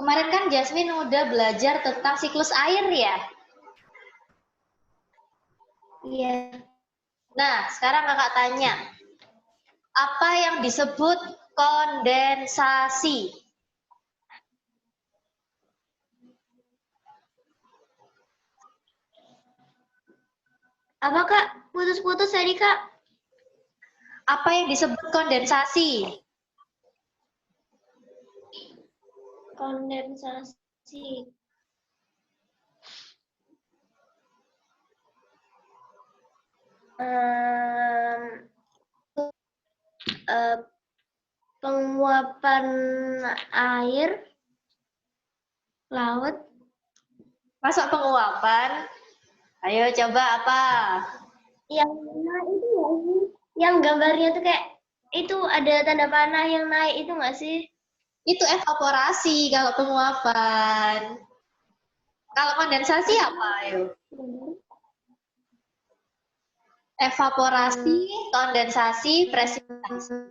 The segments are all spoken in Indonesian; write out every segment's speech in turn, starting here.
Kemarin kan Jasmine udah belajar tentang siklus air ya? Iya. Nah, sekarang kakak tanya, apa yang disebut kondensasi? Apa Kak? Putus-putus tadi Kak. Apa yang disebut kondensasi? Kondensasi. Penguapan air laut. Masuk penguapan? Ayo coba apa? Yang mana itu ya? Yang gambarnya tuh kayak itu ada tanda panah yang naik itu nggak sih? Itu evaporasi kalau penguapan. Kalau kondensasi apa? Ayo. Evaporasi, kondensasi, presipitasi.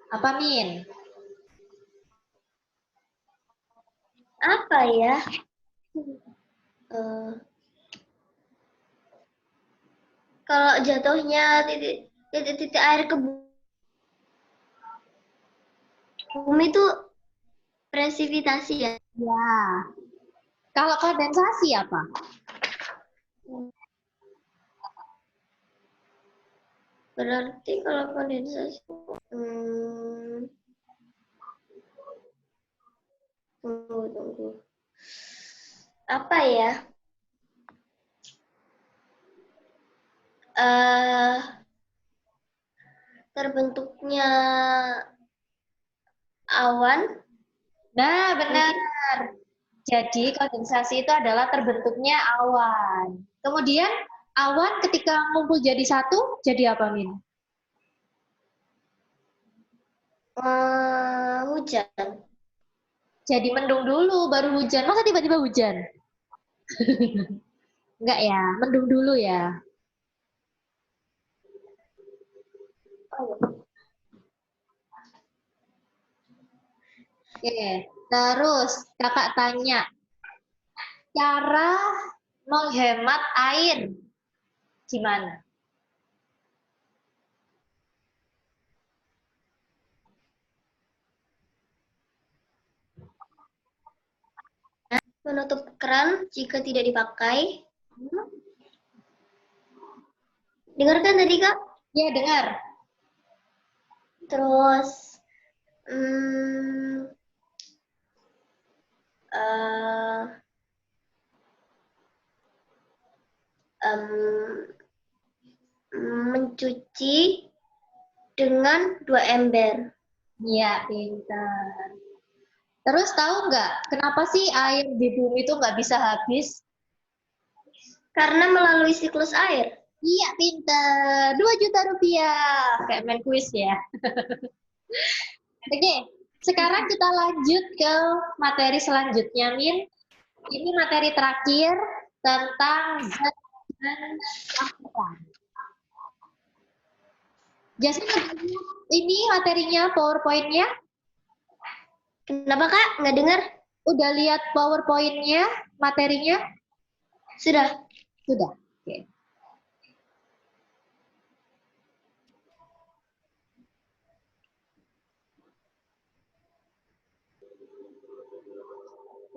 Apa, Min? Apa ya? Kalau jatuhnya titik air ke bumi itu presipitasi ya? Ya. Kalau kondensasi apa? Berarti kalau kondensasi tunggu. Apa ya? Terbentuknya awan. Nah, benar. Jadi kondensasi itu adalah terbentuknya awan. Kemudian awan ketika ngumpul jadi satu, jadi apa, Min? Hujan. Jadi mendung dulu, baru hujan. Masa tiba-tiba hujan? Enggak ya, mendung dulu ya. Oke, terus kakak tanya, cara menghemat air gimana? Menutup keran jika tidak dipakai. Dengarkan tadi Kak? Ya, dengar. Terus mencuci dengan 2 ember. Iya, pintar. Terus tahu nggak, kenapa sih air di bumi itu nggak bisa habis? Karena melalui siklus air. Iya, pintar. 2 juta rupiah. Kayak main kuis ya. Oke, sekarang kita lanjut ke materi selanjutnya, Min. Ini materi terakhir tentang zat dan campuran. Jasmine, ini materinya, PowerPoint-nya? Kenapa Kak? Nggak dengar? Udah lihat PowerPoint-nya, materinya? Sudah. Sudah. Oke.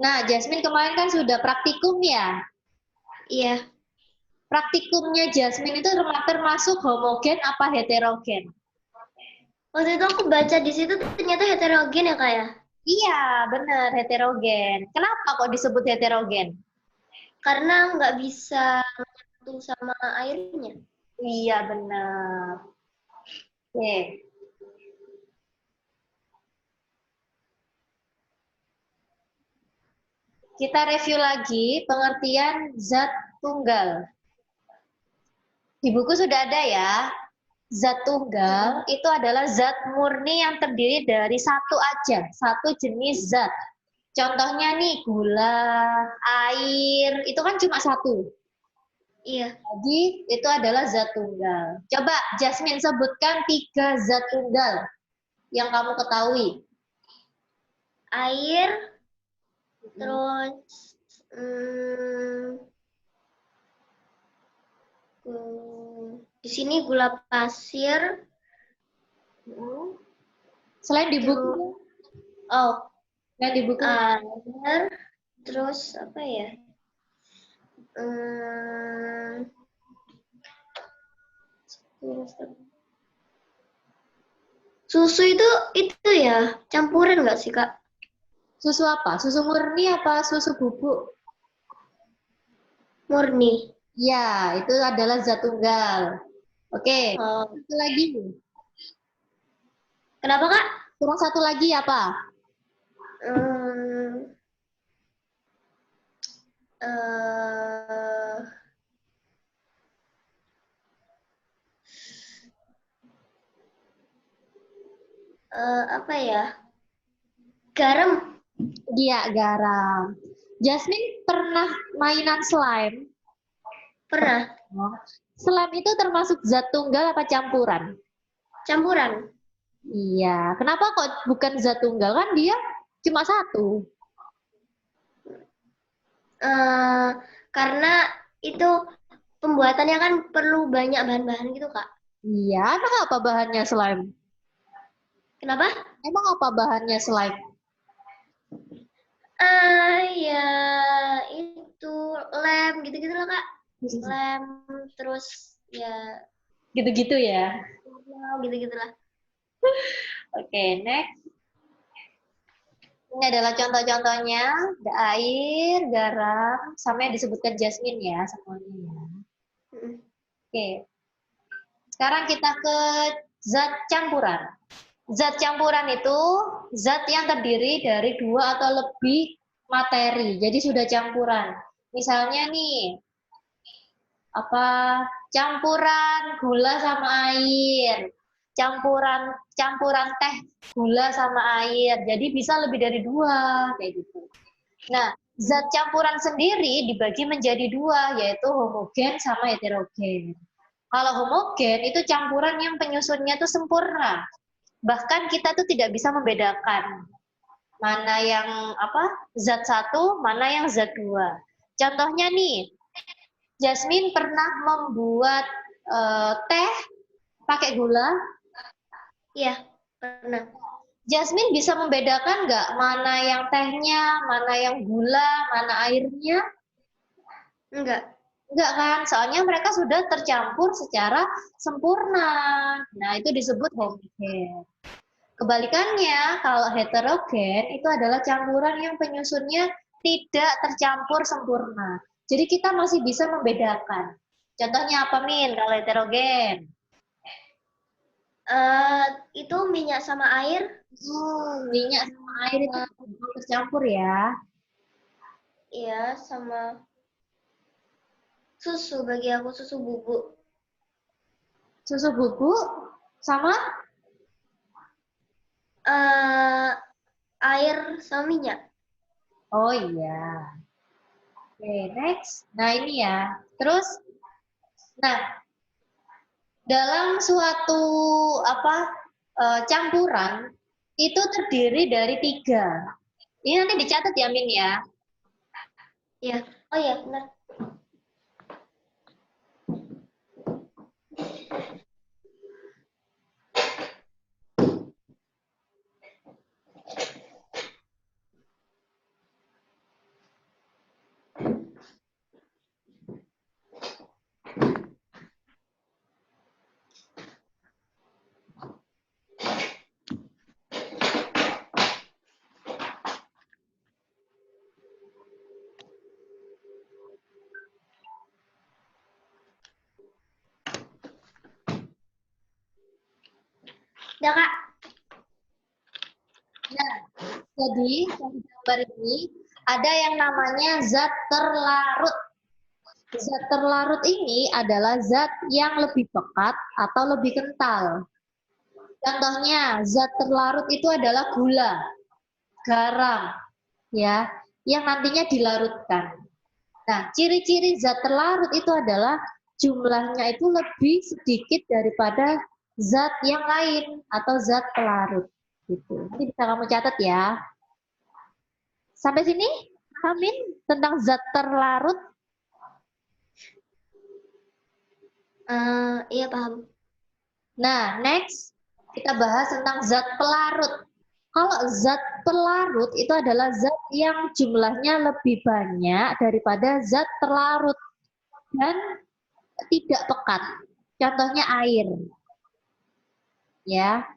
Nah, Jasmine kemarin kan sudah praktikum ya? Iya. Praktikumnya Jasmine itu termasuk homogen apa heterogen? Waktu itu aku baca di situ ternyata heterogen ya Kak ya? Iya, benar, heterogen. Kenapa kok disebut heterogen? Karena nggak bisa menyatu sama airnya. Iya, benar. Oke. Kita review lagi pengertian zat tunggal. Di buku sudah ada ya. Zat tunggal itu adalah zat murni yang terdiri dari satu aja, satu jenis zat. Contohnya nih gula, air, itu kan cuma satu. Iya. Jadi itu adalah zat tunggal. Coba Jasmine sebutkan 3 zat tunggal yang kamu ketahui. Air, terus di sini gula pasir. Selain di buku, Oh, yang di buku. air, terus apa ya? Susu itu ya campuran nggak sih Kak? Susu apa? Susu murni apa susu bubuk? Murni. Ya, itu adalah zat tunggal. Oke, Oh. satu lagi. Kenapa Kak? Kurang satu lagi apa? Apa ya? Garam. Dia garam. Jasmine pernah mainan slime? Pernah. Slime itu termasuk zat tunggal apa campuran? Campuran. Iya, kenapa kok bukan zat tunggal? Kan dia cuma satu. Karena itu pembuatannya kan perlu banyak bahan-bahan gitu Kak. Iya, emang apa bahannya slime? Kenapa? Emang apa bahannya slime? Ya itu lem gitu-gitu lah Kak. Lem terus ya Gitu-gitu ya. gitu-gitulah. Oke, next. Ini adalah contoh-contohnya. Ada air, garam, sama yang disebutkan Jasmine ya semuanya ya. Oke. Sekarang kita ke zat campuran. Zat campuran itu zat yang terdiri dari 2 atau lebih materi. Jadi sudah campuran. Misalnya nih, apa campuran gula sama air, campuran teh gula sama air. Jadi bisa lebih dari 2 kayak gitu. Nah, zat campuran sendiri dibagi menjadi 2, yaitu homogen sama heterogen. Kalau homogen itu campuran yang penyusunnya tuh sempurna. Bahkan kita tuh tidak bisa membedakan mana yang zat 1, mana yang zat 2. Contohnya nih, Jasmine pernah membuat teh pakai gula? Iya, pernah. Jasmine bisa membedakan nggak mana yang tehnya, mana yang gula, mana airnya? Enggak. Enggak kan, soalnya mereka sudah tercampur secara sempurna. Nah, itu disebut homogen. Kebalikannya, kalau heterogen itu adalah campuran yang penyusunnya tidak tercampur sempurna. Jadi kita masih bisa membedakan. Contohnya apa, Min, kalau heterogen? Itu minyak sama air. Minyak sama air itu tercampur ya. Iya, sama susu, bagi aku susu bubuk. Susu bubuk sama air sama minyak. Oh iya. Oke, next. Nah, ini ya. Terus nah, dalam suatu campuran itu terdiri dari 3. Ini nanti dicatat ya, Min ya. Iya. Oh iya, benar. Ya, Kak. Nah, jadi di gambar ini ada yang namanya zat terlarut. Zat terlarut ini adalah zat yang lebih pekat atau lebih kental. Contohnya, zat terlarut itu adalah gula, garam, ya, yang nantinya dilarutkan. Nah, ciri-ciri zat terlarut itu adalah jumlahnya itu lebih sedikit daripada zat yang lain atau zat pelarut. Gitu. Nanti bisa kamu catat ya. Sampai sini, Amin, tentang zat terlarut? Iya paham. Nah, next kita bahas tentang zat pelarut. Kalau zat pelarut itu adalah zat yang jumlahnya lebih banyak daripada zat terlarut dan tidak pekat. Contohnya air. Ya.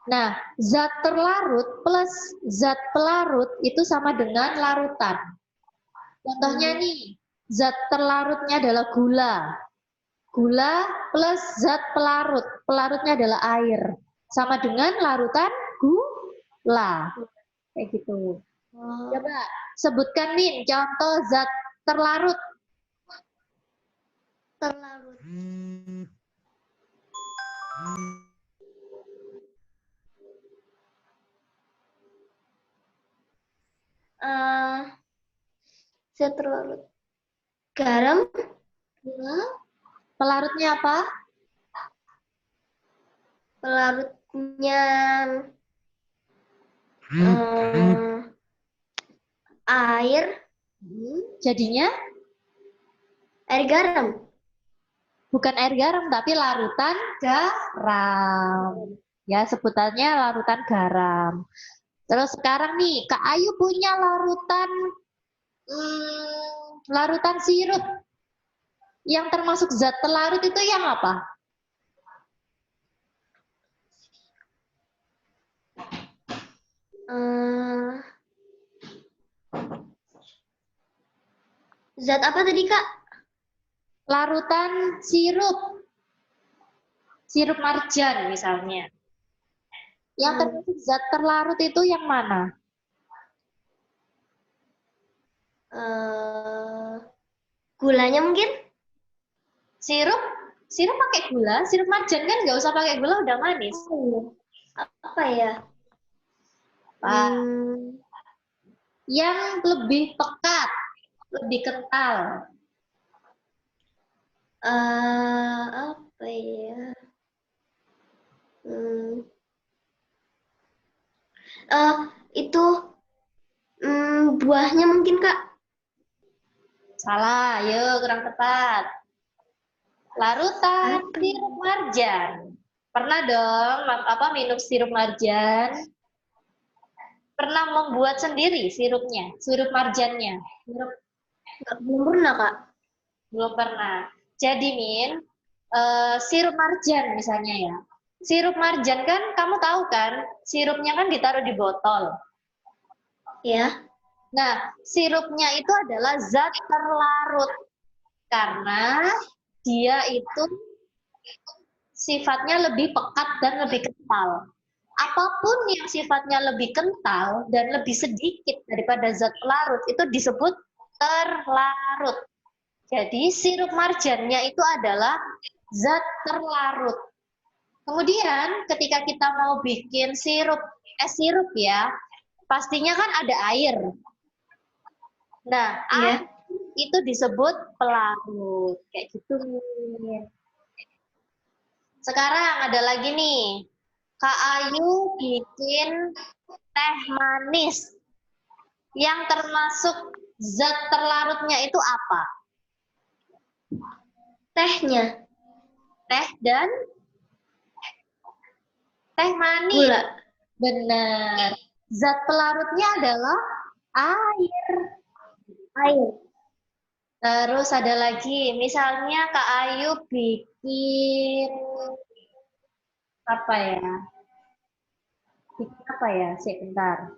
Nah, zat terlarut plus zat pelarut itu sama dengan larutan. Contohnya nih, zat terlarutnya adalah gula. Gula plus zat pelarut. Pelarutnya adalah air. Sama dengan larutan gula. Kayak gitu. Coba sebutkan Min contoh zat terlarut. Terlarut. Zat terlarut. Garam. Pelarutnya apa? Pelarutnya air. Jadinya Air garam. bukan air garam tapi larutan garam. Ya, sebutannya larutan garam. Terus sekarang nih, Kak Ayu punya larutan sirup. Yang termasuk zat pelarut itu yang apa? Zat apa tadi, Kak? Larutan sirup. Sirup marjan misalnya. Yang termasuk zat terlarut itu yang mana? Gulanya mungkin? Sirup? Sirup pakai gula? Sirup marjan kan nggak usah pakai gula, udah manis. Apa ya? Yang lebih pekat, lebih kental. Apa ya? Itu buahnya mungkin, Kak? Salah, yuk kurang tepat. Larutan sirup marjan. Pernah dong minum sirup marjan? Pernah membuat sendiri sirupnya, sirup marjannya? Belum pernah, Kak. Belum pernah. Jadi Min, sirup marjan misalnya ya. Sirup marjan kan kamu tahu kan, sirupnya kan ditaruh di botol. Ya. Nah, sirupnya itu adalah zat terlarut karena dia itu sifatnya lebih pekat dan lebih kental. Apapun yang sifatnya lebih kental dan lebih sedikit daripada zat pelarut itu disebut terlarut. Jadi sirup marjannya itu adalah zat terlarut. Kemudian ketika kita mau bikin es sirup ya, pastinya kan ada air. Nah, air itu disebut pelarut. Kayak gitu nih. Sekarang ada lagi nih. Kak Ayu bikin teh manis. Yang termasuk zat terlarutnya itu apa? Tehnya. Teh dan teh manis. Gula. Benar. Zat pelarutnya adalah air. Air. Terus ada lagi, misalnya Kak Ayu bikin apa ya? Bikin apa ya? Sebentar.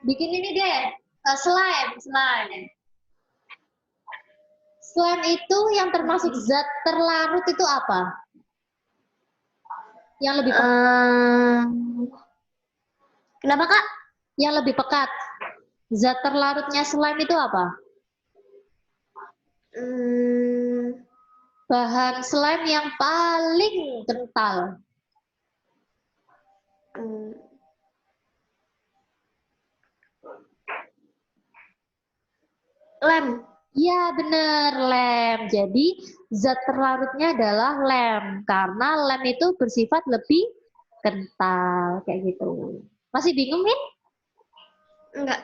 Bikin ini deh, slime. Slime itu yang termasuk zat terlarut itu apa? Yang lebih pekat. Kenapa, Kak? Yang lebih pekat. Zat terlarutnya slime itu apa? Bahan slime yang paling kental. Lem. Iya, bener, lem. Jadi, zat terlarutnya adalah lem. Karena lem itu bersifat lebih kental, kayak gitu. Masih bingung, Min? Enggak.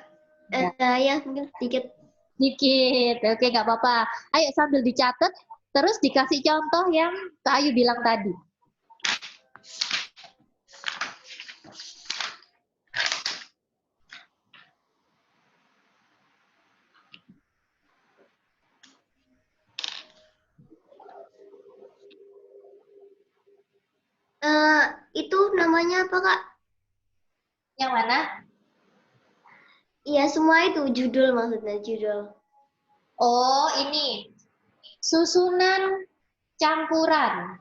Enggak. Ya mungkin sedikit. Dikit. Oke, nggak apa-apa. Ayo sambil dicatat, terus dikasih contoh yang Kak Ayu bilang tadi. Itu namanya apa, Kak? Yang mana? Iya, semua itu judul maksudnya, judul. Oh, ini. Susunan campuran.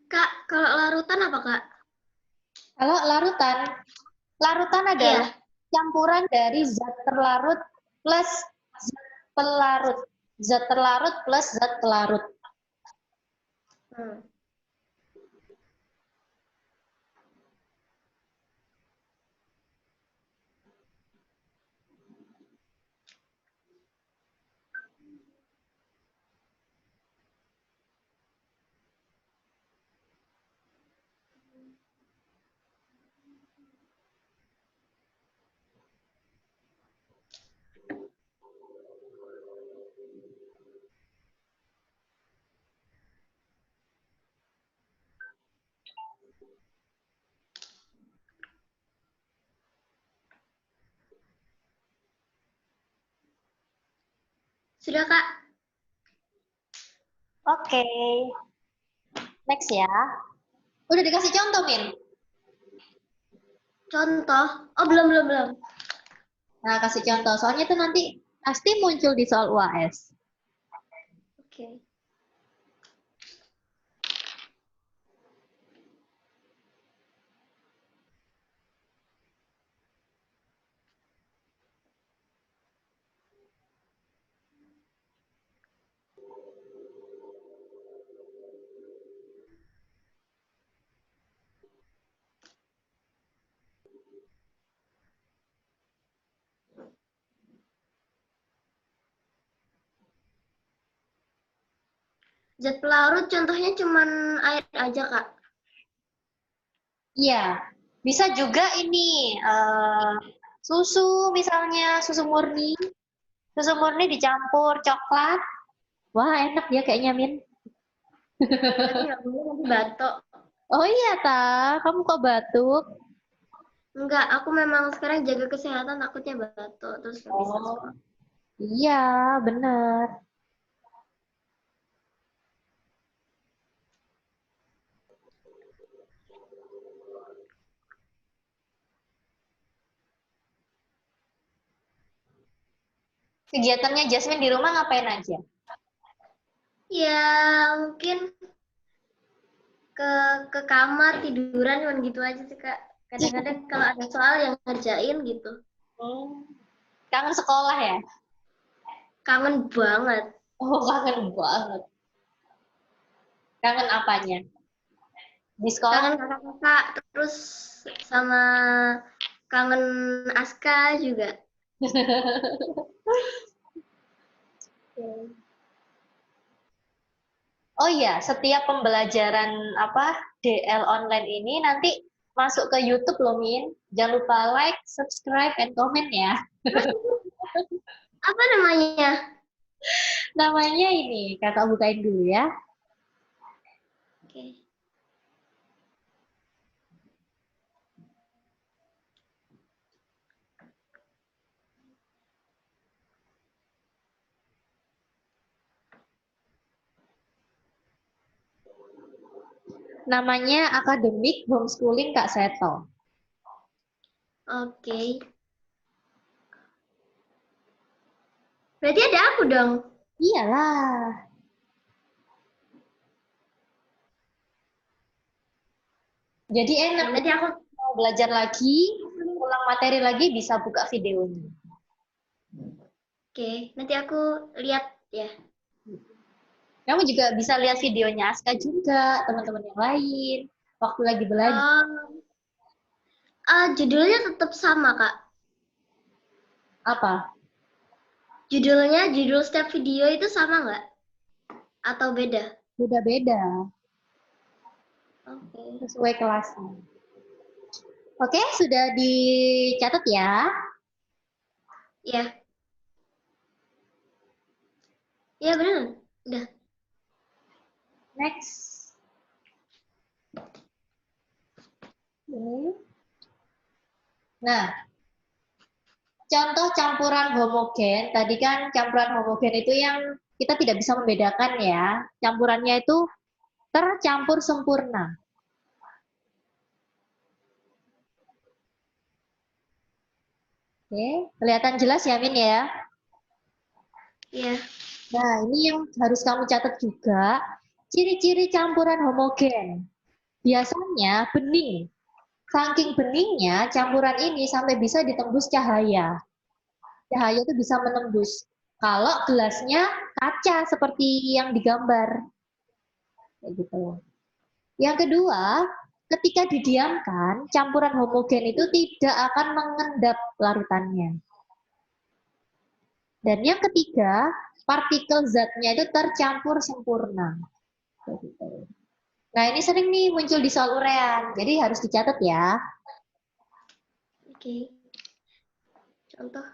Kak, kalau larutan apa, Kak? Kalau larutan, larutan adalah Iya. campuran dari zat terlarut plus zat pelarut. Zat terlarut plus zat pelarut. Hmm. Sudah, Kak. Oke, next ya. Udah dikasih contoh, Min? Contoh. Oh, belum, belum, belum. Nah, kasih contoh. Soalnya itu nanti pasti muncul di soal UAS. Oke. Zat pelarut contohnya cuman air aja, Kak. Iya, bisa juga ini susu misalnya, susu murni. Susu murni dicampur coklat. Wah, enak ya kayaknya, Min. Tapi nggak boleh nanti batuk. Oh iya, Ta. Kamu kok batuk? Enggak, aku memang sekarang jaga kesehatan, takutnya batuk terus nggak bisa Oh, sekolah. iya, bener. Kegiatannya Jasmine di rumah ngapain aja? Ya mungkin ke ke kamar tiduran cuman gitu aja sih, Kak. Kadang-kadang kalau ada soal yang ngerjain gitu. Hmm, kangen sekolah ya? Kangen banget. Oh, kangen banget. Kangen apanya? Di sekolah? Kangen kakak-kakak terus sama kangen Aska juga. Oh iya, setiap pembelajaran apa DL online ini nanti masuk ke YouTube loh, Min. Jangan lupa like, subscribe, and comment ya. Apa namanya? Namanya ini, kakak bukain dulu ya. Oke. Namanya Akademik Homeschooling Kak Seto. Oke. Berarti ada aku dong. Iyalah. Jadi Oke, enak nanti aku mau belajar lagi, ulang materi lagi bisa buka videonya. Oke, nanti aku lihat ya. Kamu juga bisa lihat videonya Aska juga, teman-teman yang lain, waktu lagi belajar. Judulnya tetap sama, Kak. Apa? Judul setiap video itu sama nggak? Atau beda? Beda-beda, Oke. sesuai kelasnya. Oke, sudah dicatat ya. Ya, ya benar. Udah. Next. Ini. Nah, contoh campuran homogen, tadi kan campuran homogen itu yang kita tidak bisa membedakan ya. Campurannya itu tercampur sempurna. Oke, kelihatan jelas ya Min ya. Ya. Nah, ini yang harus kamu catat juga, ciri-ciri campuran homogen. Biasanya bening. Saking beningnya, campuran ini sampai bisa ditembus cahaya. Cahaya itu bisa menembus. Kalau gelasnya kaca seperti yang digambar. Kayak gitu. Yang kedua, ketika didiamkan, campuran homogen itu tidak akan mengendap larutannya. Dan yang ketiga, partikel zatnya itu tercampur sempurna. Nah, ini sering nih muncul di soal urean, jadi harus dicatat ya. Oke. Contoh.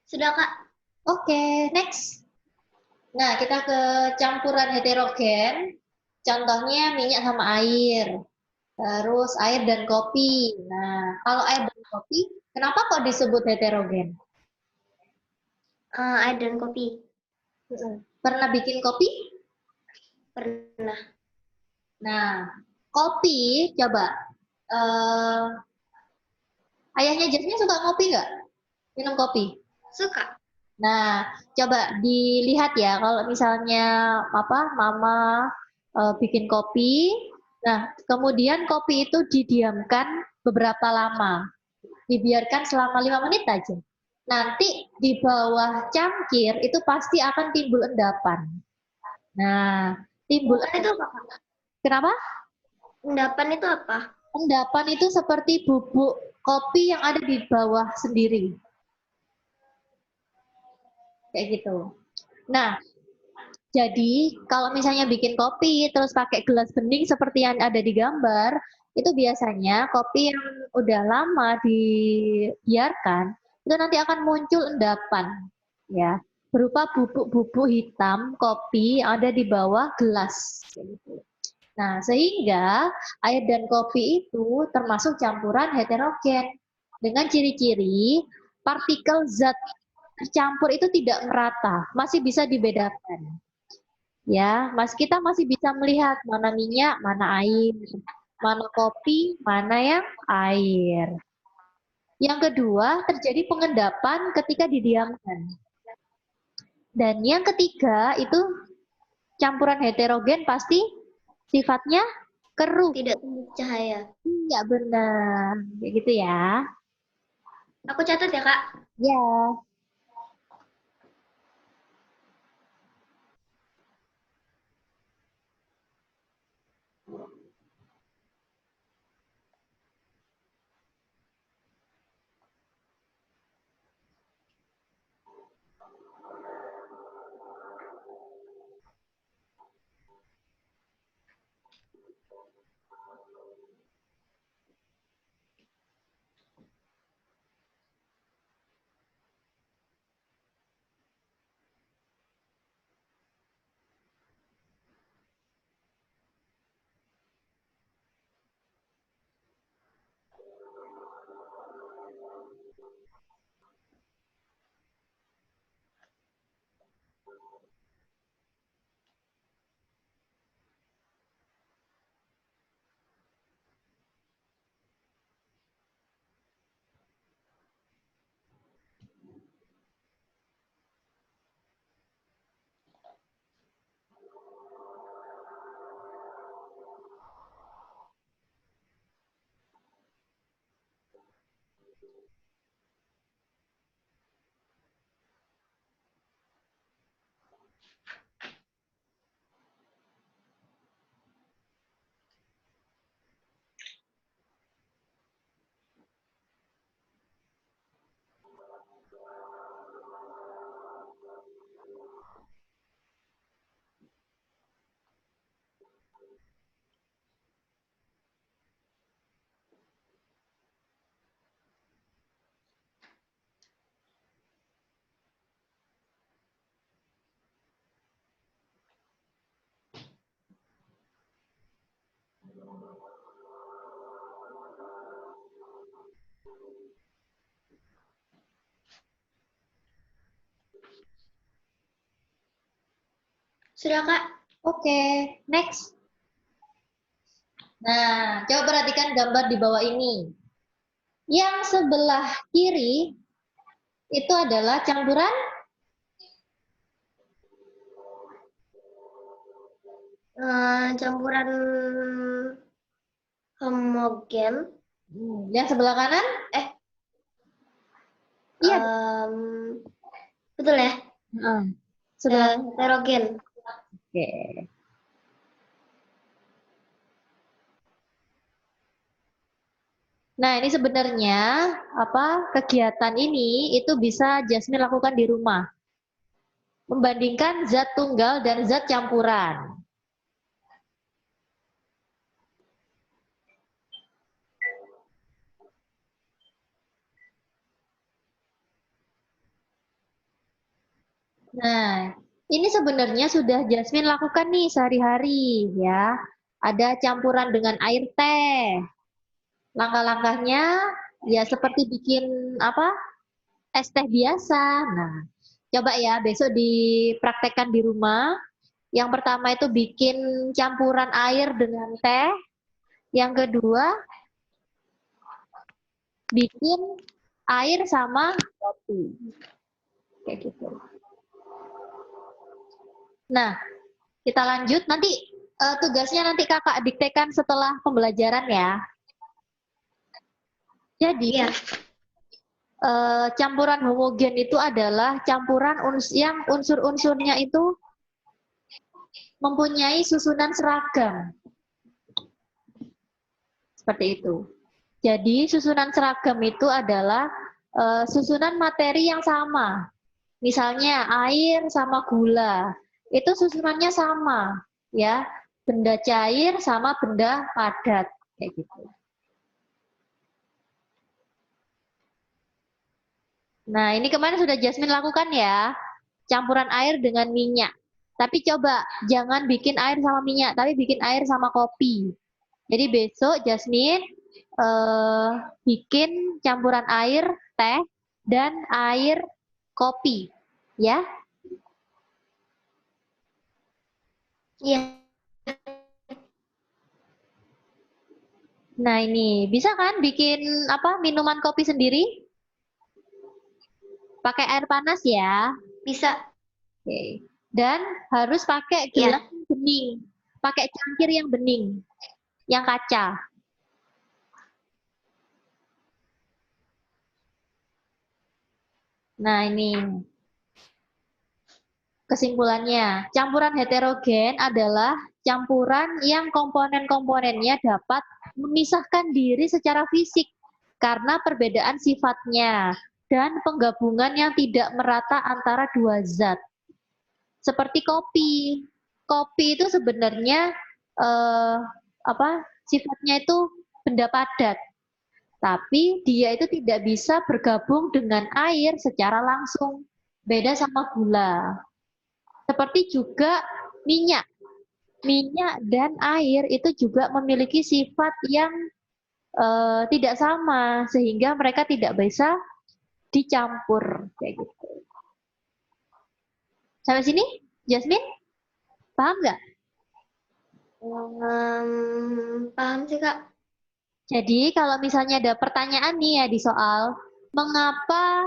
Sudah, Kak. Oke, next. Nah, kita ke campuran heterogen. Contohnya minyak sama air. Terus air dan kopi. Nah, kalau air dan kopi, kenapa kok disebut heterogen? Air dan kopi. Pernah bikin kopi? Pernah. Nah, kopi, coba. Ayahnya Jasmine suka kopi nggak? Minum kopi? Suka. Nah, coba dilihat ya, kalau misalnya mama bikin kopi, nah kemudian kopi itu didiamkan beberapa lama, dibiarkan selama 5 menit aja. Nanti di bawah cangkir itu pasti akan timbul endapan. Nah, timbul Endapan itu apa, Kak? Kenapa? Endapan itu apa? Endapan itu seperti bubuk kopi yang ada di bawah sendiri. Kayak gitu. Nah, jadi kalau misalnya bikin kopi terus pakai gelas bening seperti yang ada di gambar, itu biasanya kopi yang udah lama dibiarkan itu nanti akan muncul endapan, ya, berupa bubuk-bubuk hitam kopi yang ada di bawah gelas. Nah, sehingga air dan kopi itu termasuk campuran heterogen dengan ciri-ciri partikel zat tercampur itu tidak merata, masih bisa dibedakan. Ya, kita masih bisa melihat mana minyak, mana air, mana kopi, mana yang air. Yang kedua, terjadi pengendapan ketika didiamkan. Dan yang ketiga itu campuran heterogen pasti sifatnya keruh. Tidak tembus cahaya. Iya benar, kayak gitu ya. Aku catat ya, Kak. Ya. Sudah, Kak. Oke, next. Nah, coba perhatikan gambar di bawah ini. Yang sebelah kiri itu adalah campuran Campuran homogen. Yang sebelah kanan? Iya. Betul ya? Sebelah heterogen. Oke. Nah, ini sebenarnya kegiatan ini itu bisa Jasmine lakukan di rumah. Membandingkan zat tunggal dan zat campuran. Nah, ini sebenarnya sudah Jasmine lakukan nih sehari-hari ya. Ada campuran dengan air teh. Langkah-langkahnya ya seperti bikin apa? Es teh biasa. Nah, coba ya besok dipraktekkan di rumah. Yang pertama itu bikin campuran air dengan teh. Yang kedua, bikin air sama kopi. Kayak gitu. Nah, kita lanjut. Nanti tugasnya nanti kakak diktekan setelah pembelajaran ya. Jadi, Iya. campuran homogen itu adalah campuran yang unsur-unsurnya itu mempunyai susunan seragam. Seperti itu. Jadi, susunan seragam itu adalah susunan materi yang sama. Misalnya air sama gula, itu susunannya sama, ya. Benda cair sama benda padat, kayak gitu. Nah, ini kemarin sudah Jasmine lakukan ya, campuran air dengan minyak. Tapi coba jangan bikin air sama minyak, tapi bikin air sama kopi. Jadi besok Jasmine bikin campuran air teh dan air kopi, ya. Iya. Nah, ini bisa kan bikin apa minuman kopi sendiri? Pakai air panas ya. Bisa. Oke. Dan harus pakai gelas Iya. yang bening. Pakai cangkir yang bening, yang kaca. Nah, ini kesimpulannya. Campuran heterogen adalah campuran yang komponen-komponennya dapat memisahkan diri secara fisik karena perbedaan sifatnya dan penggabungan yang tidak merata antara dua zat. Seperti kopi. Kopi itu sebenarnya sifatnya itu benda padat, tapi dia itu tidak bisa bergabung dengan air secara langsung. Beda sama gula. Seperti juga minyak. Minyak dan air itu juga memiliki sifat yang tidak sama, sehingga mereka tidak bisa dicampur kayak gitu. Sampai sini, Jasmine, paham nggak? Paham sih, Kak. Jadi kalau misalnya ada pertanyaan nih ya di soal, mengapa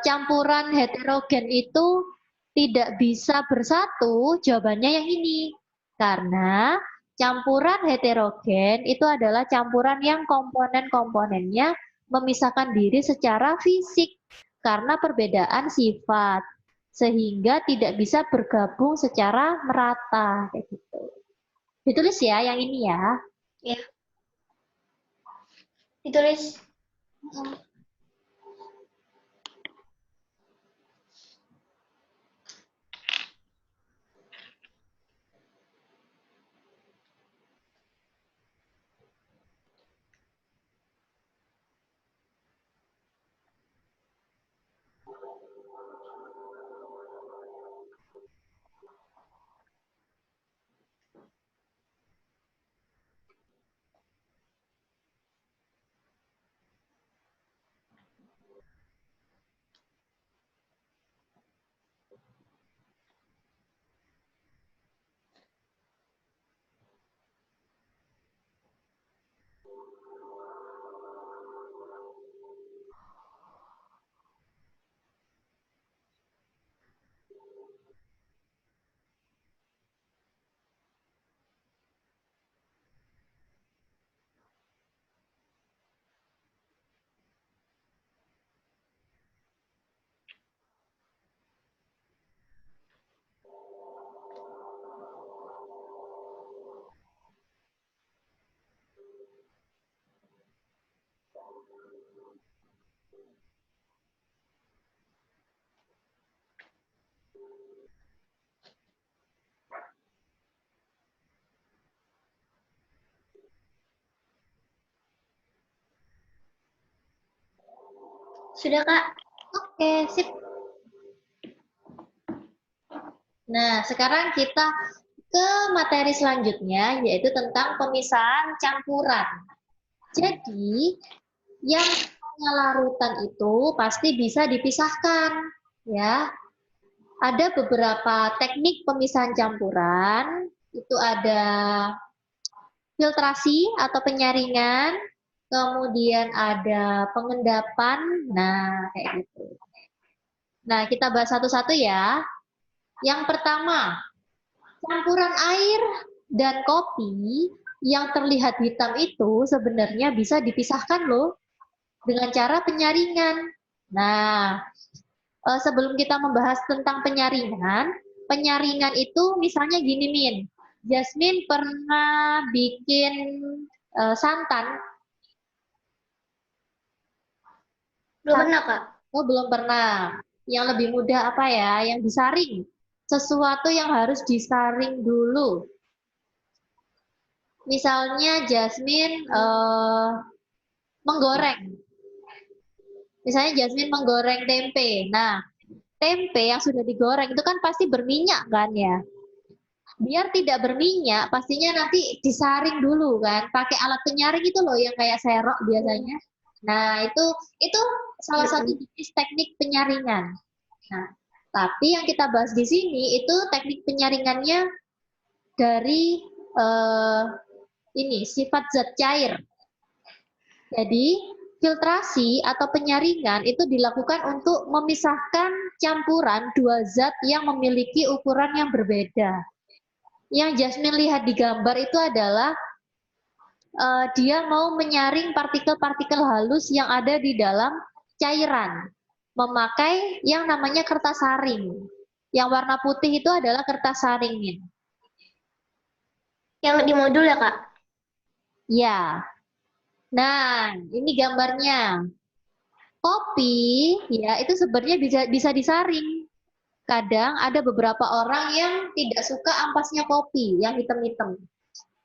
campuran heterogen itu tidak bisa bersatu? Jawabannya yang ini. Karena campuran heterogen itu adalah campuran yang komponen-komponennya memisahkan diri secara fisik karena perbedaan sifat. Sehingga tidak bisa bergabung secara merata. Kayak gitu. Ditulis ya yang ini ya. Ya. Ditulis. Sudah, Kak. Oke, sip. Nah, sekarang kita ke materi selanjutnya, yaitu tentang pemisahan campuran. Jadi, yang larutan itu pasti bisa dipisahkan, ya. Ada beberapa teknik pemisahan campuran, itu ada filtrasi atau penyaringan, kemudian ada pengendapan, nah kayak gitu. Nah, kita bahas satu-satu ya. Yang pertama, campuran air dan kopi yang terlihat hitam itu sebenarnya bisa dipisahkan loh dengan cara penyaringan. Nah, sebelum kita membahas tentang penyaringan, penyaringan itu misalnya gini Min, Jasmine pernah bikin santan. Belum pernah, Kak. Oh, belum pernah. Yang lebih mudah apa ya? Yang disaring. Sesuatu yang harus disaring dulu. Misalnya Jasmine menggoreng. Misalnya Jasmine menggoreng tempe. Nah, tempe yang sudah digoreng itu kan pasti berminyak kan ya. Biar tidak berminyak, pastinya nanti disaring dulu kan. Pakai alat penyaring itu loh yang kayak serok biasanya. Nah, itu salah satu jenis teknik penyaringan. Nah, tapi yang kita bahas di sini itu teknik penyaringannya dari ini sifat zat cair. Jadi, filtrasi atau penyaringan itu dilakukan untuk memisahkan campuran dua zat yang memiliki ukuran yang berbeda. Yang Jasmine lihat di gambar itu adalah dia mau menyaring partikel-partikel halus yang ada di dalam cairan, memakai yang namanya kertas saring. Yang warna putih itu adalah kertas saringin. Yang di modul ya, Kak? Ya. Nah, ini gambarnya. Kopi, ya itu sebenarnya bisa disaring. Kadang ada beberapa orang yang tidak suka ampasnya kopi, yang hitam-hitam.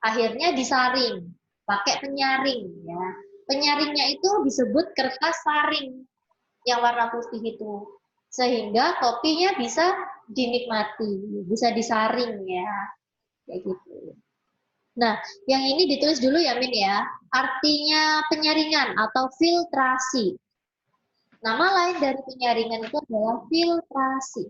Akhirnya disaring, pakai penyaring ya. Penyaringnya itu disebut kertas saring yang warna putih itu. Sehingga kopinya bisa dinikmati, bisa disaring ya. Kayak gitu. Nah, yang ini ditulis dulu ya Min ya. Artinya penyaringan atau filtrasi. Nama lain dari penyaringan itu adalah filtrasi.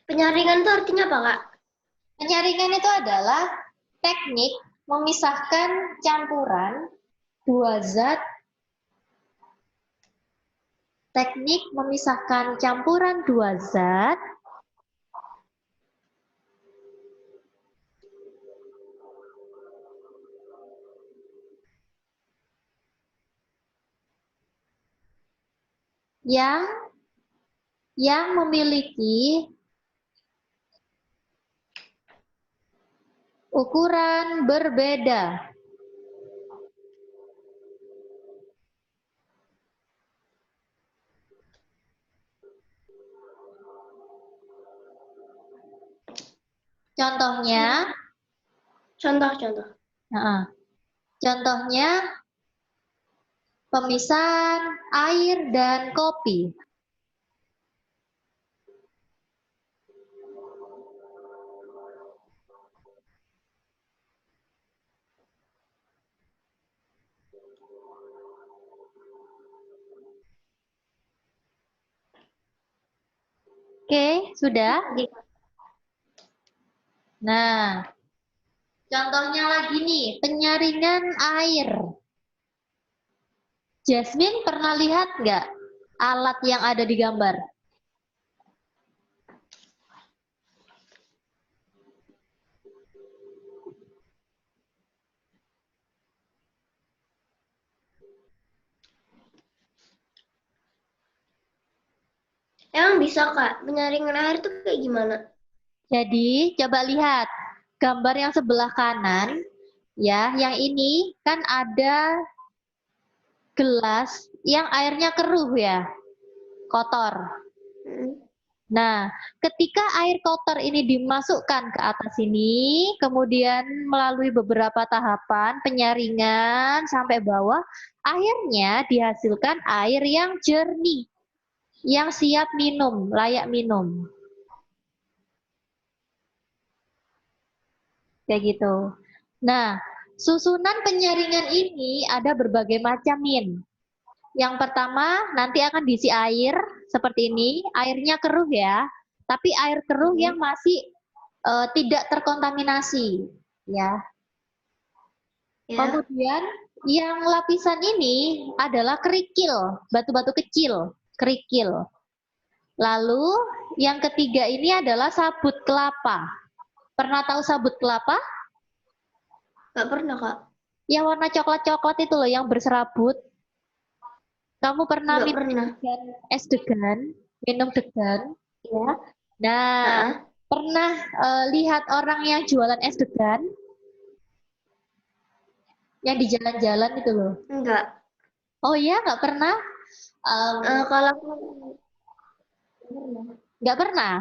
Penyaringan itu artinya apa, Kak? Penyaringan itu adalah teknik memisahkan campuran dua zat. Teknik memisahkan campuran dua zat yang memiliki ukuran berbeda. Contohnya, Contoh-contoh. contohnya pemisahan air dan kopi. Oke, sudah? Nah, contohnya lagi nih, penyaringan air. Jasmine pernah lihat nggak alat yang ada di gambar? Emang bisa Kak, penyaringan air tuh kayak gimana? Jadi, coba lihat gambar yang sebelah kanan, ya, yang ini kan ada gelas yang airnya keruh ya, kotor. Nah, ketika air kotor ini dimasukkan ke atas sini, kemudian melalui beberapa tahapan penyaringan sampai bawah, akhirnya dihasilkan air yang jernih, yang siap minum, layak minum. Kayak gitu. Nah, susunan penyaringan ini ada berbagai macam, Min. Yang pertama, nanti akan diisi air seperti ini. Airnya keruh ya, tapi air keruh yang masih tidak terkontaminasi, ya. Kemudian yang lapisan ini adalah kerikil, batu-batu kecil, kerikil. Lalu yang ketiga ini adalah sabut kelapa. Pernah tahu sabut kelapa? Nggak pernah Kak. Yang warna coklat-coklat itu loh, yang berserabut. Kamu pernah Nggak minum pernah. es degan, minum degan, ya? Nah, pernah lihat orang yang jualan es degan? Yang di jalan-jalan itu loh. Enggak. Oh iya, nggak pernah? Kalau nggak pernah.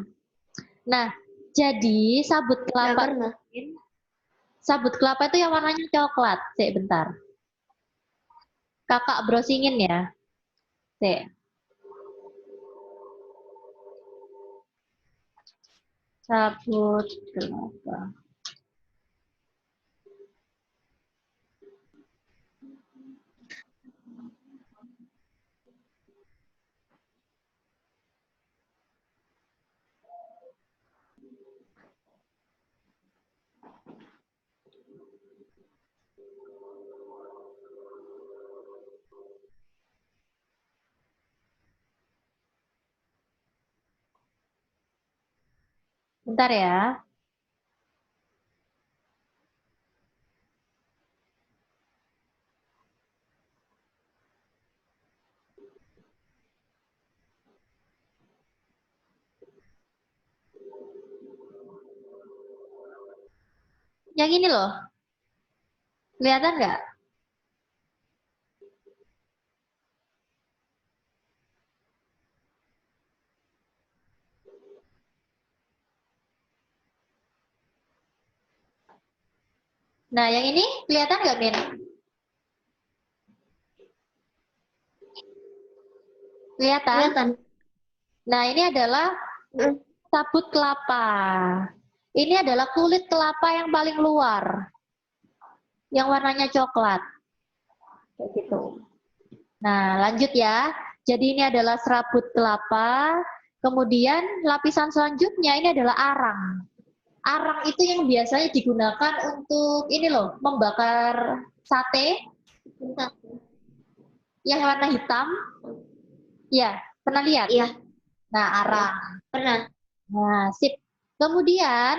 Nah, jadi sabut kelapa itu yang warnanya coklat. Cek bentar. Kakak browsingin ya. Cek. Sabut kelapa. Bentar ya. Yang ini loh. Kelihatan nggak? Nah, yang ini kelihatan nggak, Min? Kelihatan? Nah, ini adalah sabut kelapa. Ini adalah kulit kelapa yang paling luar. Yang warnanya coklat. Kayak gitu. Nah, lanjut ya. Jadi ini adalah serabut kelapa. Kemudian lapisan selanjutnya ini adalah arang. Arang itu yang biasanya digunakan untuk ini loh, membakar sate. Yang warna hitam. Ya, pernah lihat? Iya. Nah, arang. Pernah. Nah, sip. Kemudian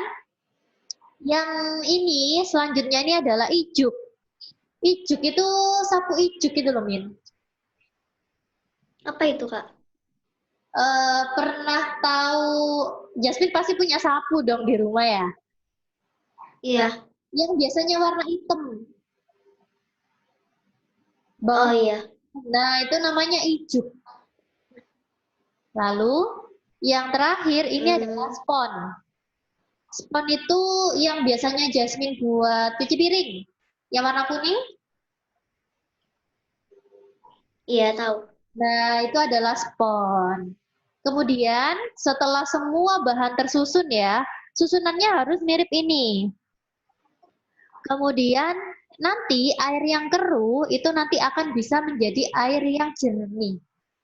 yang ini selanjutnya ini adalah ijuk. Ijuk itu sapu ijuk itu loh, Min. Apa itu Kak? Pernah tahu, Jasmine pasti punya sapu dong di rumah ya? Iya. Yang biasanya warna hitam. Oh iya. Nah, itu namanya ijuk. Lalu, yang terakhir ini adalah spon. Spon itu yang biasanya Jasmine buat cuci piring. Yang warna kuning? Iya, tahu. Nah, itu adalah spon. Kemudian, setelah semua bahan tersusun ya, susunannya harus mirip ini. Kemudian, nanti air yang keruh itu nanti akan bisa menjadi air yang jernih.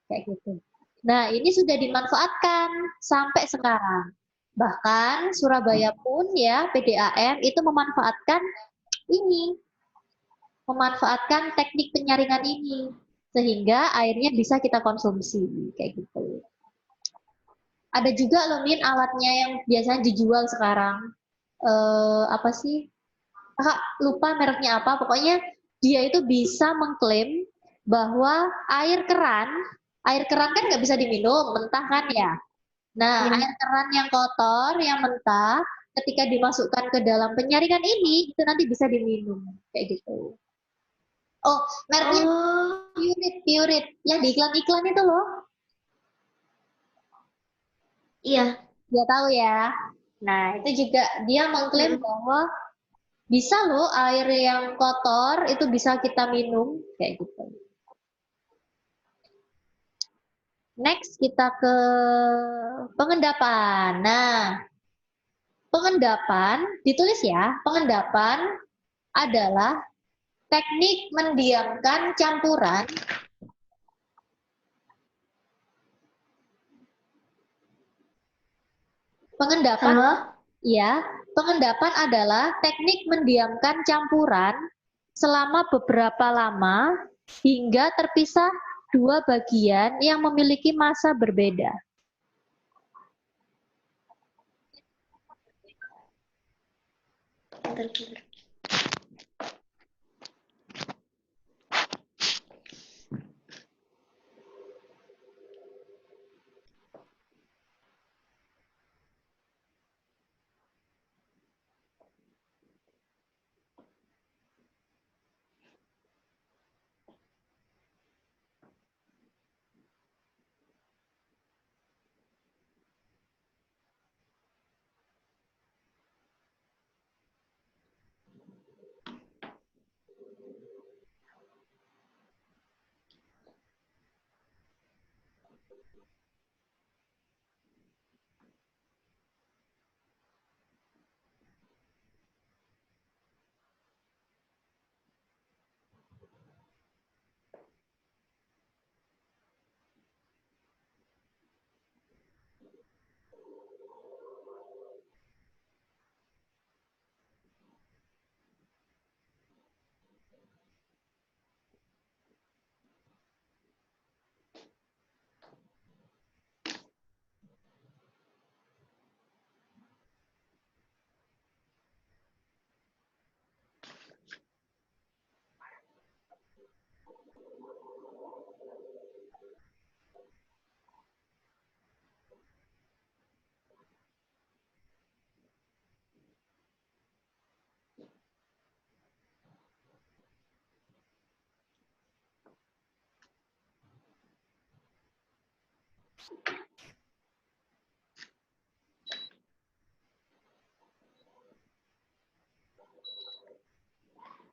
Kayak gitu. Nah, ini sudah dimanfaatkan sampai sekarang. Bahkan Surabaya pun ya, PDAM itu memanfaatkan ini. Memanfaatkan teknik penyaringan ini. Sehingga airnya bisa kita konsumsi. Kayak gitu. Ada juga loh, Min, alatnya yang biasanya dijual sekarang. Apa sih? Kakak lupa mereknya apa, pokoknya dia itu bisa mengklaim bahwa air keran Air keran kan nggak bisa diminum, mentah kan ya. Nah, Ya. air keran yang kotor, yang mentah, ketika dimasukkan ke dalam penyaringan ini, itu nanti bisa diminum. Kayak gitu. Oh, mereknya Oh, Pureit. Yang di iklan-iklan itu loh. iya. Dia tahu ya. Nah, itu juga dia mengklaim Mm-mm. bahwa bisa loh air yang kotor itu bisa kita minum. Kayak gitu. Next, kita ke pengendapan. Nah, pengendapan, ditulis ya, pengendapan adalah teknik mendiamkan campuran. Pengendapan, Halo? ya, pengendapan adalah teknik mendiamkan campuran selama beberapa lama hingga terpisah dua bagian yang memiliki massa berbeda. Bentar, bentar.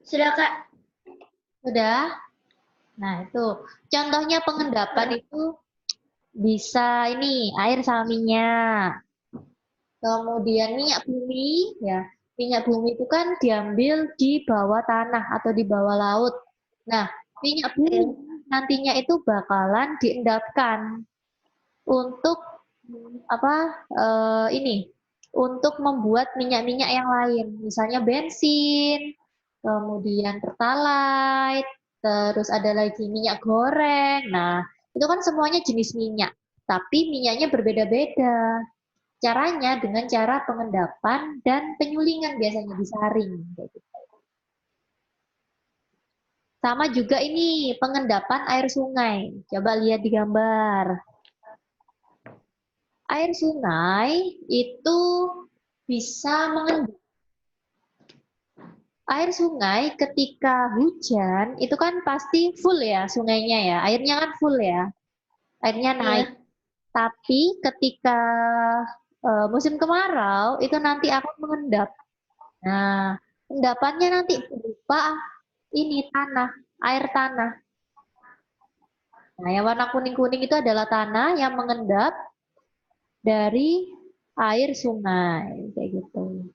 Sudah, Kak. Sudah? Nah, itu contohnya pengendapan itu bisa ini air sama minyak. Kemudian minyak bumi, ya. Minyak bumi itu kan diambil di bawah tanah atau di bawah laut. Nah, minyak bumi nantinya itu bakalan diendapkan untuk apa ini untuk membuat minyak-minyak yang lain, misalnya bensin, kemudian pertalite, terus ada lagi minyak goreng. Nah, itu kan semuanya jenis minyak, tapi minyaknya berbeda-beda. Caranya dengan cara pengendapan dan penyulingan biasanya disaring. Gitu. Sama juga ini pengendapan air sungai. Coba lihat di gambar. Air sungai itu bisa mengendap. Air sungai ketika hujan itu kan pasti full ya sungainya ya. Airnya kan full ya. Airnya naik. Iya. Tapi ketika musim kemarau itu nanti akan mengendap. Nah, endapannya nanti berupa ini tanah, air tanah. Nah, yang warna kuning-kuning itu adalah tanah yang mengendap dari air sungai, kayak gitu.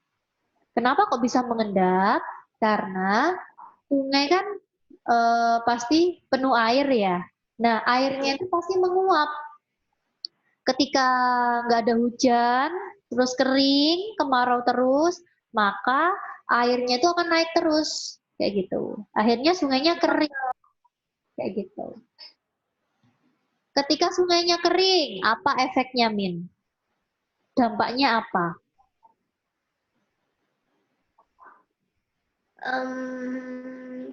Kenapa kok bisa mengendap? Karena sungai kan pasti penuh air ya. Nah, airnya itu pasti menguap. Ketika nggak ada hujan, terus kering, kemarau terus, maka airnya itu akan naik terus, kayak gitu. Akhirnya sungainya kering, kayak gitu. Ketika sungainya kering, apa efeknya, Min? Dampaknya apa?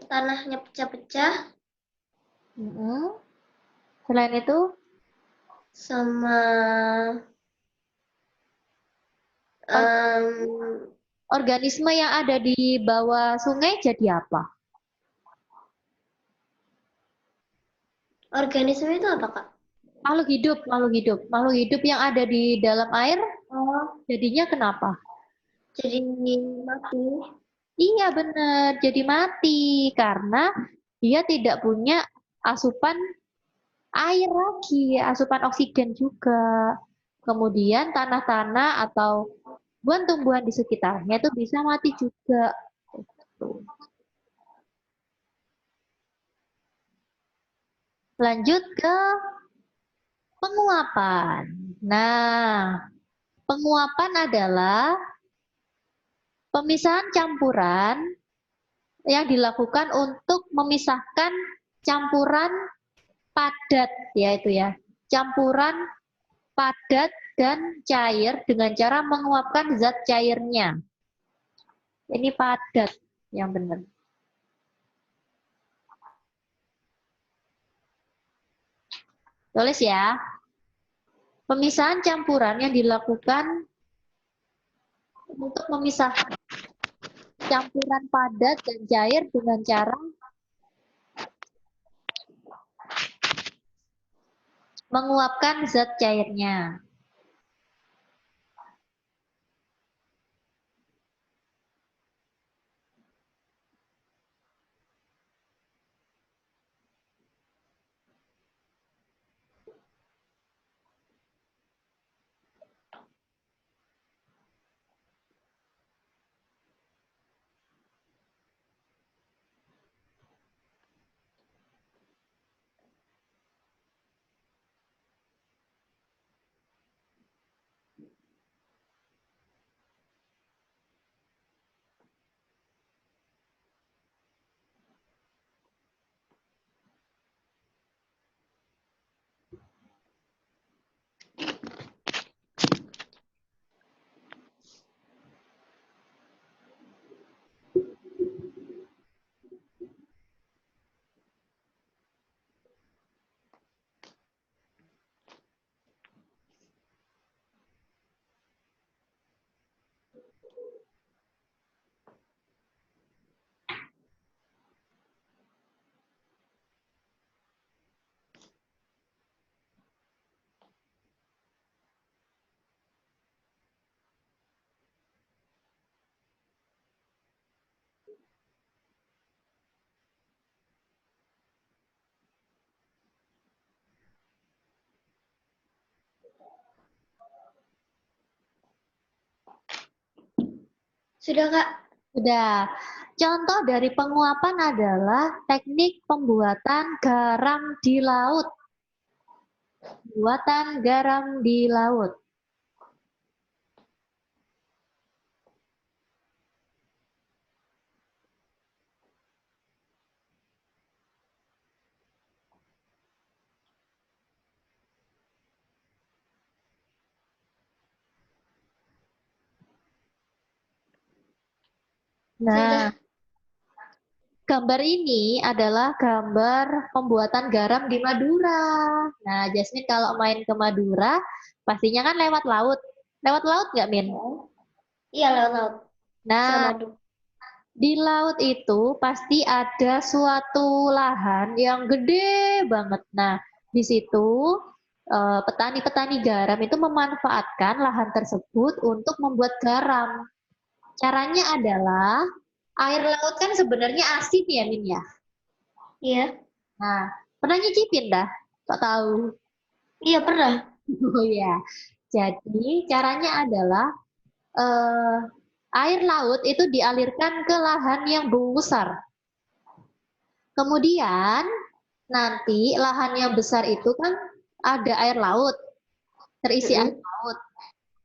Tanahnya pecah-pecah. Mm-mm. Selain itu, sama organisme yang ada di bawah sungai jadi apa? organisme itu apa, Kak? Makhluk hidup, makhluk hidup. Makhluk hidup yang ada di dalam air Oh, jadinya kenapa? jadi mati. Iya benar, jadi mati karena dia tidak punya asupan air lagi, asupan oksigen juga. Kemudian tanah-tanah atau tumbuhan-tumbuhan di sekitarnya itu bisa mati juga. Lanjut ke penguapan. Nah, penguapan adalah pemisahan campuran yang dilakukan untuk memisahkan campuran padat, yaitu ya, campuran padat dan cair dengan cara menguapkan zat cairnya. Ini padat yang benar. Tulis ya. Pemisahan campuran yang dilakukan untuk memisahkan campuran padat dan cair dengan cara menguapkan zat cairnya. Sudah, Kak? Sudah. Contoh dari penguapan adalah teknik pembuatan garam di laut. Pembuatan garam di laut. Nah, gambar ini adalah gambar pembuatan garam di Madura. Nah, Jasmine kalau main ke Madura, pastinya kan lewat laut. Lewat laut nggak, Min? Iya, lewat laut. Nah, Suramadu. di laut itu pasti ada suatu lahan yang gede banget. Nah, di situ petani-petani garam itu memanfaatkan lahan tersebut untuk membuat garam. Caranya adalah air laut kan sebenarnya asin ya, Min ya? Iya. Nah, pernah nyicipin dah? Tak tahu. Iya, pernah. Oh ya. Jadi caranya adalah eh, air laut itu dialirkan ke lahan yang besar. Kemudian nanti lahan yang besar itu kan ada air laut, terisi air laut.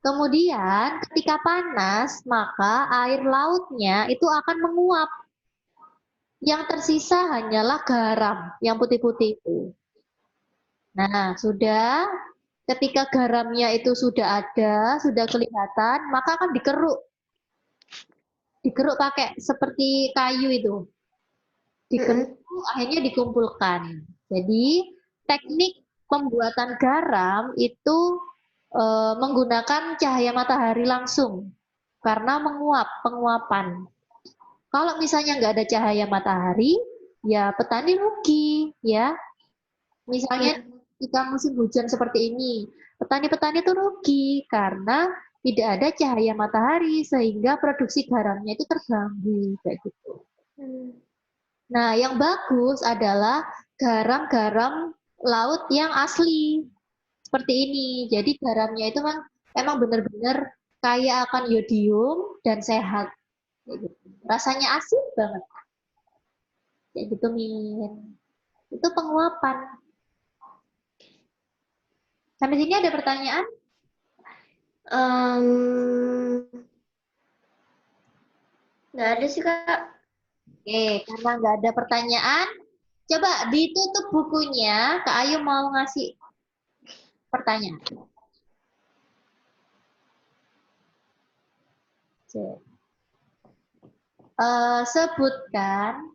Kemudian ketika panas, maka air lautnya itu akan menguap. Yang tersisa hanyalah garam yang putih-putih itu. Nah, sudah ketika garamnya itu sudah ada, sudah kelihatan, maka akan dikeruk. Dikeruk pakai seperti kayu itu. Dikeruk, akhirnya dikumpulkan. Jadi, teknik pembuatan garam itu menggunakan cahaya matahari langsung karena penguapan. Kalau misalnya nggak ada cahaya matahari, ya petani rugi, ya. Misalnya jika musim hujan seperti ini, petani-petani itu rugi karena tidak ada cahaya matahari sehingga produksi garamnya itu terganggu kayak gitu. Nah, yang bagus adalah garam-garam laut yang asli seperti ini. Jadi garamnya itu memang benar-benar kaya akan yodium dan sehat. Kayak gitu. Rasanya asin banget. Kayak gitu, Min. Itu penguapan. Sampai sini ada pertanyaan? Nggak ada sih, Kak. Oke, karena nggak ada pertanyaan, coba ditutup bukunya. Kak Ayu mau ngasih pertanyaan. Sebutkan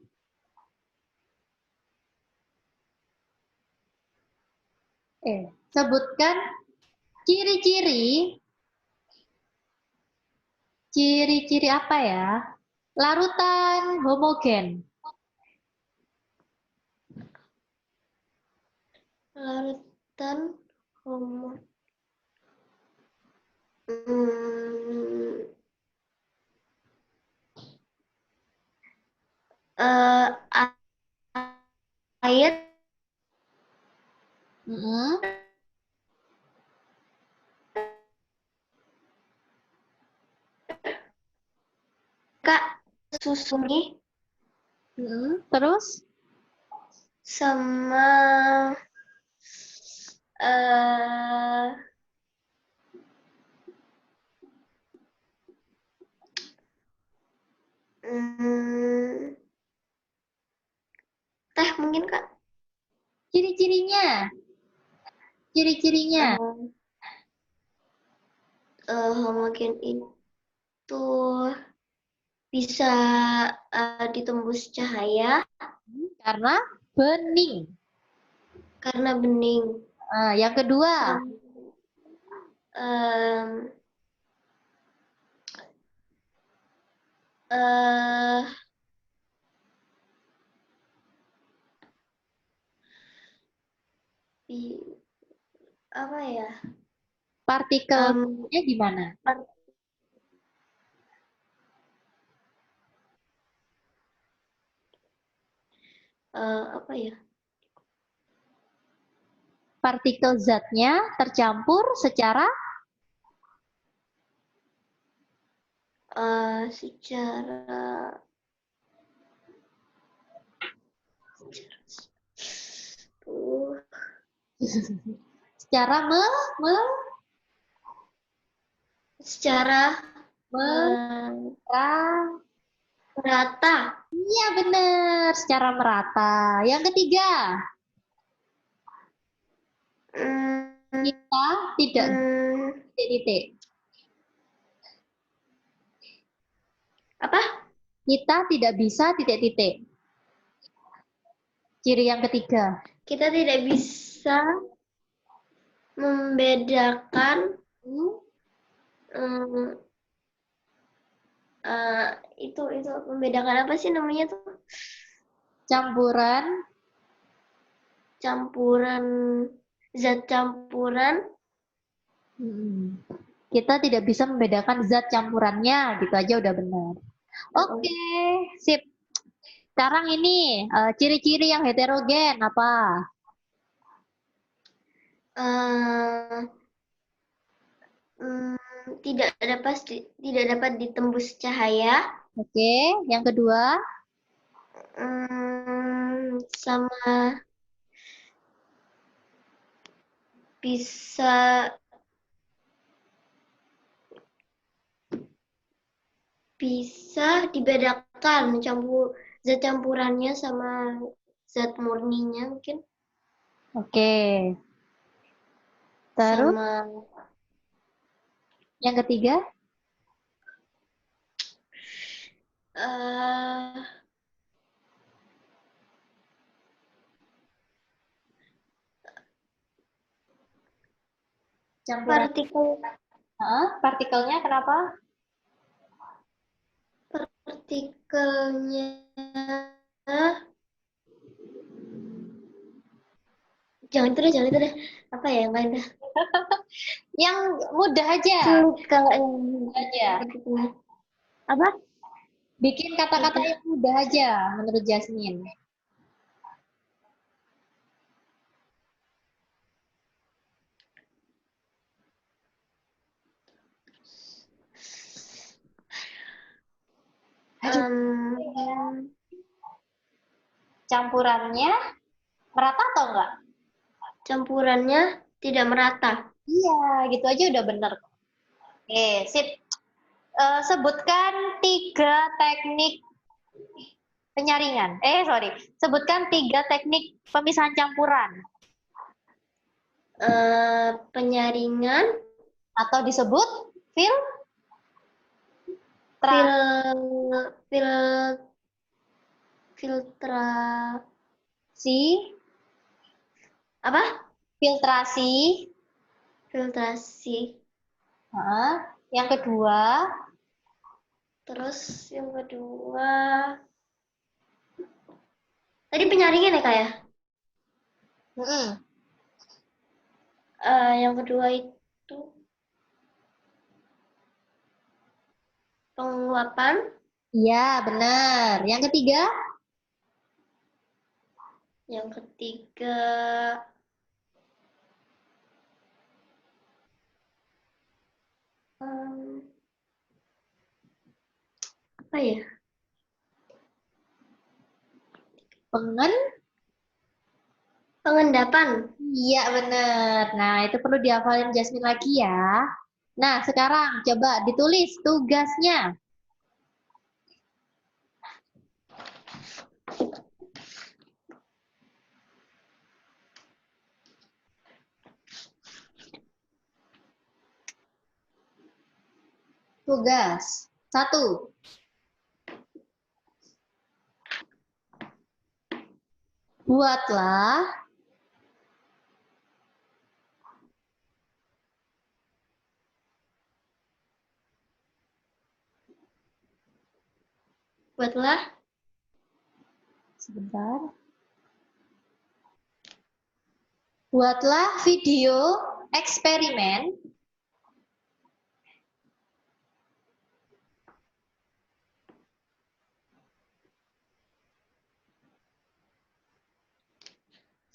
sebutkan ciri-ciri apa ya? Larutan homogen. Larutan homogen. Air. Kak, susu nih. Terus? Sama teh mungkin, Kak. Ciri-cirinya. Homogen itu bisa ditembus cahaya karena bening. Yang kedua, apa ya? partikelnya gimana? Apa ya? Partikel zatnya tercampur secara secara merata. Iya benar, secara merata. Yang ketiga, kita tidak titik-titik. Apa? Kita tidak bisa titik-titik. Ciri yang ketiga. Kita tidak bisa membedakan itu membedakan apa sih namanya tuh? Campuran zat campuran. Kita tidak bisa membedakan zat campurannya, gitu aja udah benar. Oke, sip. Sekarang ini ciri-ciri yang heterogen apa? Tidak dapat ditembus cahaya. Oke, yang kedua? Sama bisa dibedakan zat campurannya sama zat murninya mungkin. Oke. Terus? Sama yang ketiga? Campuran. Partikel. Partikelnya kenapa? Partikelnya. Jangan itu deh. Apa ya yang lain dah? Yang mudah aja. Sulit kalau yang Aja. apa? Bikin kata-kata yang mudah aja menurut Jasmine. Campurannya merata atau enggak? Campurannya tidak merata. Iya, gitu aja udah bener. Oke, sip. Sebutkan 3 teknik penyaringan. Sebutkan 3 teknik pemisahan campuran. Penyaringan Atau disebut filtrasi. Apa? Filtrasi. Yang kedua. Terus yang kedua. Tadi penyaringan ya Kak ya? Yang kedua itu penguapan. Iya, benar. Yang ketiga? Yang ketiga apa ya? Pengendapan. Iya, benar. Nah, itu perlu dihafalin Jasmine lagi ya. Nah, sekarang coba ditulis tugasnya. Tugas 1. Buatlah sebentar. Buatlah video eksperimen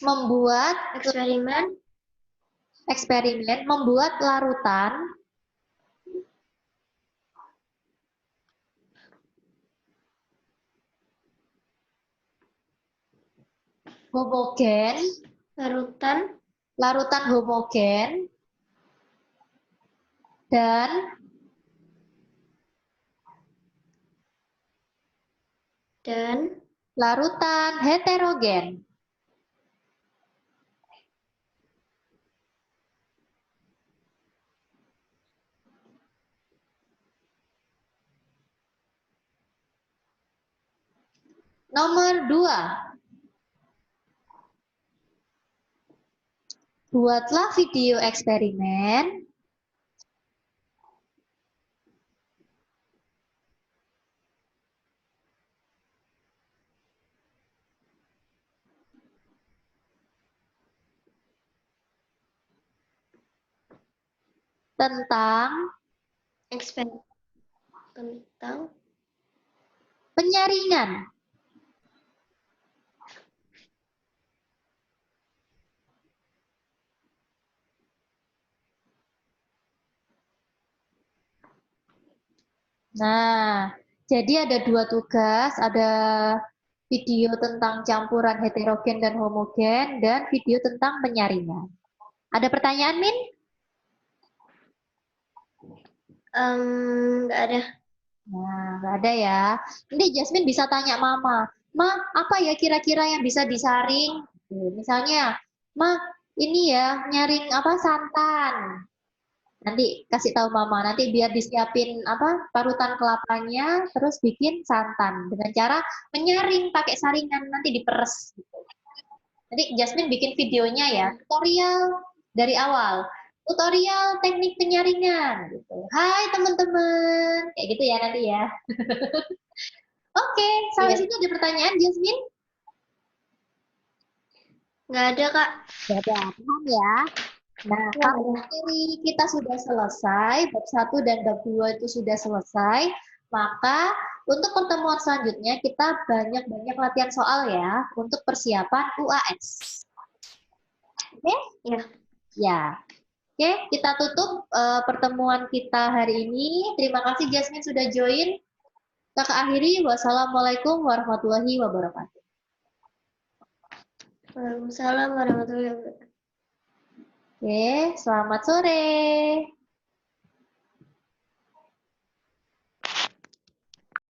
membuat eksperimen membuat larutan homogen, larutan homogen dan larutan heterogen. Nomor 2. Buatlah video eksperimen tentang penyaringan. Nah, jadi ada 2 tugas, ada video tentang campuran heterogen dan homogen, dan video tentang penyaringan. Ada pertanyaan, Min? Nggak ada. Nah, nggak ada ya. Nanti Jasmine bisa tanya Mama, Ma, apa ya kira-kira yang bisa disaring? Misalnya, Ma, ini ya, nyaring apa santan. Nanti kasih tahu Mama, nanti biar disiapin apa parutan kelapanya, terus bikin santan dengan cara menyaring pakai saringan, nanti diperes. Nanti Jasmine bikin videonya ya, tutorial dari awal. tutorial teknik penyaringan gitu. Hai teman-teman, kayak gitu ya nanti ya. Oke, sampai Iya. situ ada pertanyaan, Jasmine? Nggak ada, Kak. Nggak ada, paham ya? Nah, Nggak kalau ada. materi kita sudah selesai, bab 1 dan bab 2 itu sudah selesai, maka untuk pertemuan selanjutnya kita banyak-banyak latihan soal ya untuk persiapan UAS. Oke? Iya. Ya. Oke, kita tutup pertemuan kita hari ini. Terima kasih Jasmine sudah join. Kita akhiri. Wassalamualaikum warahmatullahi wabarakatuh. Waalaikumsalam warahmatullahi wabarakatuh. Oke, selamat sore.